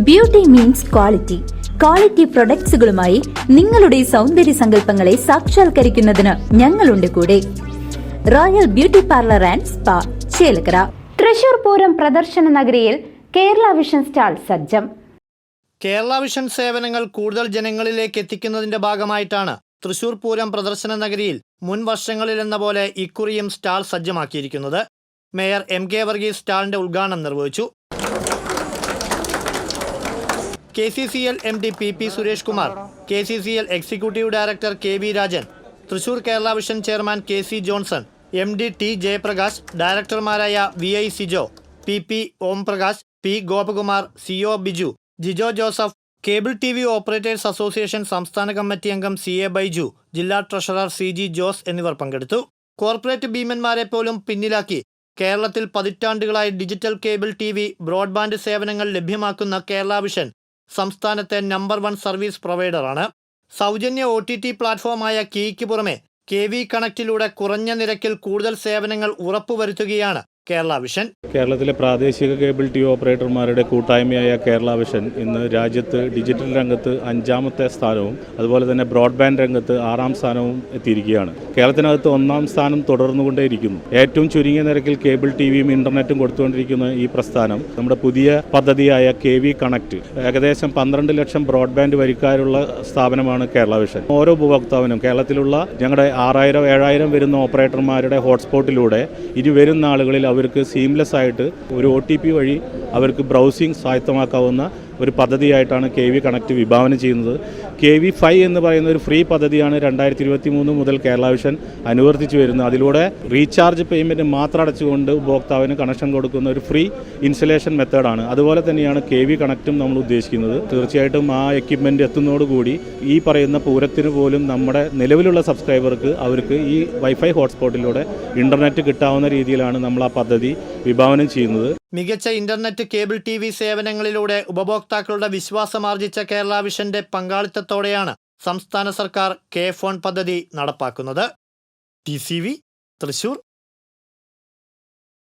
Beauty means quality. Quality പ്രൊഡക്ട്സുകളുമായി നിങ്ങളുടെ സൗന്ദര്യ സങ്കല്പങ്ങളെ സാക്ഷാത്കരിക്കുന്നതിന് ഞങ്ങളുണ്ട് കൂടെ. Royal beauty parlour and spa, Chelakkara. Thrissur Pooram പ്രദർശന നഗരിയിൽ കേരള വിഷൻ സ്റ്റാൾ സജ്ജം. കേരള വിഷൻ സേവനങ്ങൾ കൂടുതൽ ജനങ്ങളിലേക്ക് എത്തിക്കുന്നതിന്റെ ഭാഗമായിട്ടാണ് തൃശൂർ പൂരം പ്രദർശന നഗരിയിൽ മുൻ വർഷങ്ങളിലെന്ന പോലെ ഇക്കുറിയും സ്റ്റാൾ സജ്ജമാക്കിയിരിക്കുന്നത്. മേയർ MK വർഗീസ് സ്റ്റാളിന്റെ ഉദ്ഘാടനം നിർവഹിച്ചു. KCCL MD PP Suresh Kumar, KCCL executive director KV Rajan, Thrissur Kerala Vision chairman KC Johnson, MD T Jayaprakash, ഡയറക്ടർമാരായ VI Sijo, PP Omprakash, P Gopakumar, CO Biju, Jijo Joseph, cable TV operators association സംസ്ഥാന കമ്മിറ്റി അംഗം CA ബൈജു, ജില്ലാ ട്രഷറർ CG ജോസ് എന്നിവർ പങ്കെടുത്തു. കോർപ്പറേറ്റ് ഭീമന്മാരെ പോലും പിന്നിലാക്കി കേരളത്തിൽ പതിറ്റാണ്ടുകളായി ഡിജിറ്റൽ കേബിൾ TV, ബ്രോഡ്ബാൻഡ് സേവനങ്ങൾ ലഭ്യമാക്കുന്ന കേരള വിഷൻ സംസ്ഥാനത്തെ നമ്പർ 1 സർവീസ് പ്രൊവൈഡറാണ്. സൗജന്യ OTT പ്ലാറ്റ്ഫോമായ കീയ്ക്ക് പുറമെ KV കണക്റ്റിലൂടെ കുറഞ്ഞ നിരക്കിൽ കൂടുതൽ സേവനങ്ങൾ ഉറപ്പുവരുത്തുകയാണ് കേരള വിഷൻ. കേരളത്തിലെ പ്രാദേശിക കേബിൾ TV ഓപ്പറേറ്റർമാരുടെ കൂട്ടായ്മയായ കേരള വിഷൻ ഇന്ന് രാജ്യത്ത് ഡിജിറ്റൽ രംഗത്ത് 5ാമത്തെ സ്ഥാനവും അതുപോലെ തന്നെ ബ്രോഡ്ബാൻഡ് രംഗത്ത് 6ാം സ്ഥാനവും എത്തിയിരിക്കുകയാണ്. കേരളത്തിനകത്ത് 1ാം സ്ഥാനം തുടർന്നുകൊണ്ടേയിരിക്കുന്നു. ഏറ്റവും ചുരുങ്ങിയ നിരക്കിൽ കേബിൾ TVയും ഇന്റർനെറ്റും കൊടുത്തുകൊണ്ടിരിക്കുന്ന ഈ പ്രസ്ഥാനം നമ്മുടെ പുതിയ പദ്ധതിയായ KV കണക്റ്റ്, ഏകദേശം 12 ലക്ഷം ബ്രോഡ്ബാൻഡ് വരിക്കാരുള്ള സ്ഥാപനമാണ് കേരള വിഷൻ. ഓരോ ഉപഭോക്താവിനും കേരളത്തിലുള്ള ഞങ്ങളുടെ 6000-7000 വരുന്ന ഓപ്പറേറ്റർമാരുടെ ഹോട്ട്സ്പോട്ടിലൂടെ ഇനി വരുന്ന ആളുകളിൽ അവർക്ക് സീംലെസ് ആയിട്ട് ഒരു OTP വഴി അവർക്ക് ബ്രൗസിംഗ് സ്വായത്തമാക്കാവുന്ന ഒരു പദ്ധതിയായിട്ടാണ് KV കണക്റ്റ് വിഭാവനം ചെയ്യുന്നത്. KV5 എന്ന് പറയുന്ന ഒരു ഫ്രീ പദ്ധതിയാണ് 2023 മുതൽ കേരള വിഷൻ അനുവർത്തിച്ചു വരുന്നത്. അതിലൂടെ റീചാർജ് പേയ്മെൻറ്റ് മാത്രം അടച്ചുകൊണ്ട് ഉപഭോക്താവിന് കണക്ഷൻ കൊടുക്കുന്ന ഒരു ഫ്രീ ഇൻസ്റ്റലേഷൻ മെത്തേഡാണ്. അതുപോലെ തന്നെയാണ് KV കണക്റ്റും നമ്മൾ ഉദ്ദേശിക്കുന്നത്. തീർച്ചയായിട്ടും ആ എക്യുപ്മെൻറ്റ് എത്തുന്നതോടുകൂടി ഈ പറയുന്ന പൂരത്തിന് പോലും നമ്മുടെ നിലവിലുള്ള സബ്സ്ക്രൈബർക്ക് അവർക്ക് ഈ വൈഫൈ ഹോട്ട്സ്പോട്ടിലൂടെ ഇൻ്റർനെറ്റ് കിട്ടാവുന്ന രീതിയിലാണ് നമ്മൾ ആ പദ്ധതി വിഭാവനം ചെയ്യുന്നത്. മികച്ച ഇന്റർനെറ്റ് കേബിൾ TV സേവനങ്ങളിലൂടെ ഉപഭോക്താക്കളുടെ വിശ്വാസമാർജിച്ച കേരള വിഷന്റെ പങ്കാളിത്തത്തോടെയാണ് സംസ്ഥാന സർക്കാർ K-ഫോൺ പദ്ധതി നടപ്പാക്കുന്നത്. TCV തൃശൂർ.